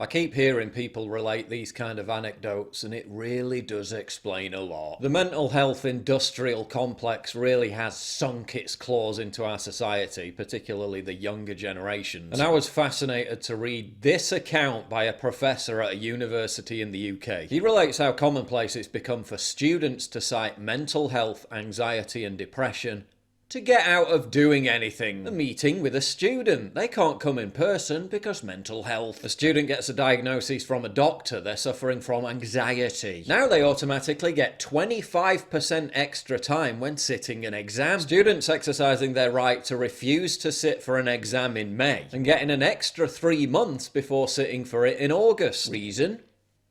I keep hearing people relate these kind of anecdotes, and it really does explain a lot. The mental health industrial complex really has sunk its claws into our society, particularly the younger generations. And I was fascinated to read this account by a professor at a university in the UK. He relates how commonplace it's become for students to cite mental health, anxiety, and depression to get out of doing anything. A meeting with a student. They can't come in person because mental health. A student gets a diagnosis from a doctor, they're suffering from anxiety. Now they automatically get 25% extra time when sitting an exam. Students exercising their right to refuse to sit for an exam in May and getting an extra 3 months before sitting for it in August. Reason?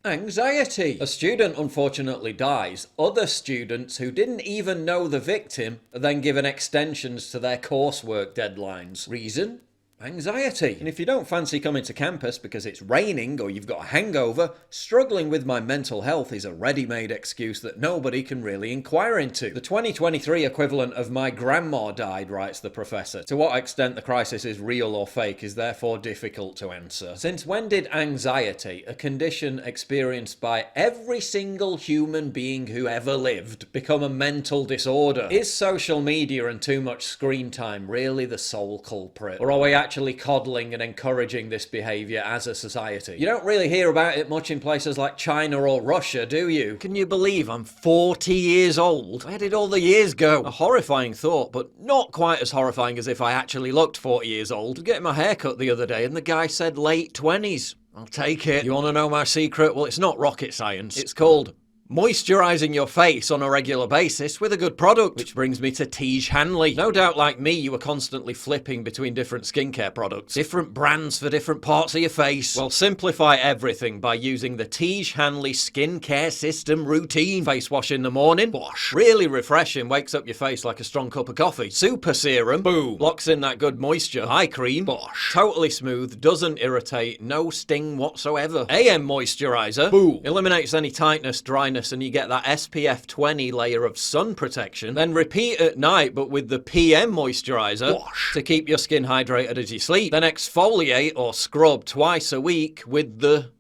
Anxiety. A student unfortunately dies. Other students who didn't even know the victim are then given extensions to their coursework deadlines. Reason? Anxiety. And if you don't fancy coming to campus because it's raining or you've got a hangover, struggling with my mental health is a ready-made excuse that nobody can really inquire into. The 2023 equivalent of my grandma died, writes the professor. To what extent the crisis is real or fake is therefore difficult to answer. Since when did anxiety, a condition experienced by every single human being who ever lived, become a mental disorder? Is social media and too much screen time really the sole culprit? Or are we actually coddling and encouraging this behaviour as a society? You don't really hear about it much in places like China or Russia, do you? Can you believe I'm 40 years old? Where did all the years go? A horrifying thought, but not quite as horrifying as if I actually looked 40 years old. I was getting my hair cut the other day and the guy said late 20s. I'll take it. You want to know my secret? Well, it's not rocket science. It's called moisturising your face on a regular basis with a good product. Which brings me to Tiege Hanley. No doubt like me, you were constantly flipping between different skincare products. Different brands for different parts of your face. Well, simplify everything by using the Tiege Hanley Skincare System Routine. Face wash in the morning. Wash. Really refreshing. Wakes up your face like a strong cup of coffee. Super serum. Boom. Locks in that good moisture. Eye cream. Wash. Totally smooth. Doesn't irritate. No sting whatsoever. AM moisturiser. Boom. Eliminates any tightness, dryness, and you get that SPF 20 layer of sun protection. Then repeat at night, but with the PM moisturiser. Wash. To keep your skin hydrated as you sleep. Then exfoliate or scrub twice a week with the...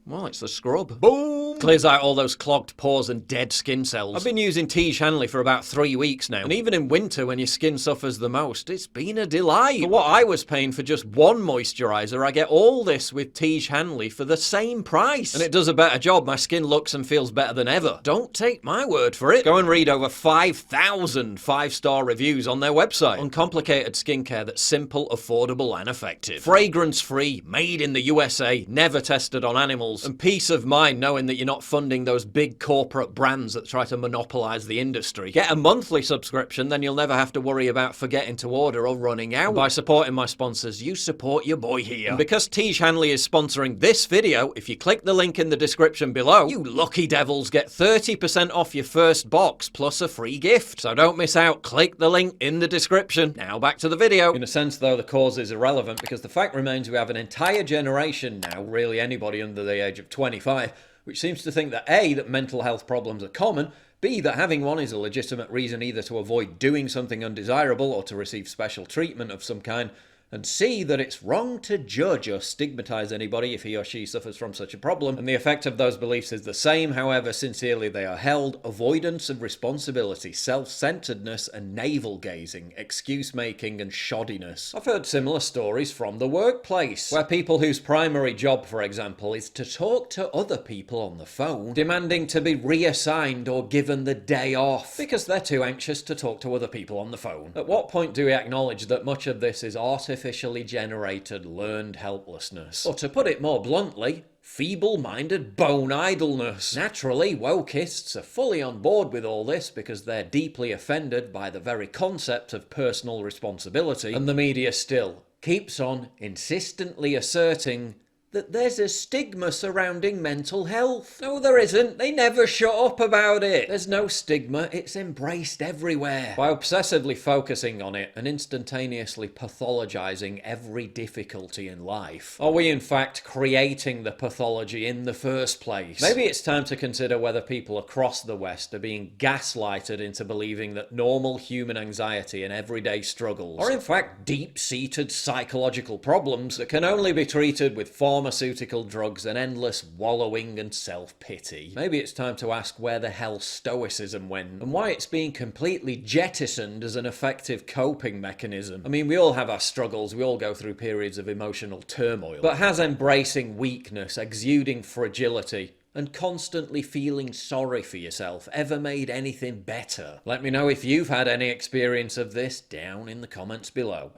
well, it's the scrub. Boom! Clears out all those clogged pores and dead skin cells. I've been using Tiege Hanley for about 3 weeks now. And even in winter when your skin suffers the most, it's been a delight. For what I was paying for just one moisturiser, I get all this with Tiege Hanley for the same price. And it does a better job. My skin looks and feels better than ever. Don't take my word for it. Go and read over 5,000 5-star reviews on their website. Uncomplicated skincare that's simple, affordable and effective. Fragrance-free, made in the USA, never tested on animals. And peace of mind knowing that you're not funding those big corporate brands that try to monopolize the industry. Get a monthly subscription, then you'll never have to worry about forgetting to order or running out. And by supporting my sponsors, you support your boy here. And because Tiege Hanley is sponsoring this video, if you click the link in the description below, you lucky devils get 30% off your first box plus a free gift. So don't miss out. Click the link in the description. Now back to the video. In a sense though, the cause is irrelevant because the fact remains we have an entire generation now, really anybody under the age of 25, which seems to think that A, that mental health problems are common, B, that having one is a legitimate reason either to avoid doing something undesirable or to receive special treatment of some kind, and C, that it's wrong to judge or stigmatise anybody if he or she suffers from such a problem, and the effect of those beliefs is the same, however sincerely they are held: avoidance of responsibility, self-centeredness and navel-gazing, excuse-making and shoddiness. I've heard similar stories from the workplace, where people whose primary job, for example, is to talk to other people on the phone, demanding to be reassigned or given the day off, because they're too anxious to talk to other people on the phone. At what point do we acknowledge that much of this is artificially generated learned helplessness? Or to put it more bluntly, feeble-minded bone idleness. Naturally, wokeists are fully on board with all this because they're deeply offended by the very concept of personal responsibility, and the media still keeps on insistently asserting that there's a stigma surrounding mental health. No, there isn't. They never shut up about it. There's no stigma. It's embraced everywhere. By obsessively focusing on it and instantaneously pathologizing every difficulty in life, are we in fact creating the pathology in the first place? Maybe it's time to consider whether people across the West are being gaslighted into believing that normal human anxiety and everyday struggles are in fact deep-seated psychological problems that can only be treated with formal pharmaceutical drugs and endless wallowing and self-pity. Maybe it's time to ask where the hell stoicism went, and why it's being completely jettisoned as an effective coping mechanism. I mean, we all have our struggles, we all go through periods of emotional turmoil, but has embracing weakness, exuding fragility, and constantly feeling sorry for yourself ever made anything better? Let me know if you've had any experience of this down in the comments below.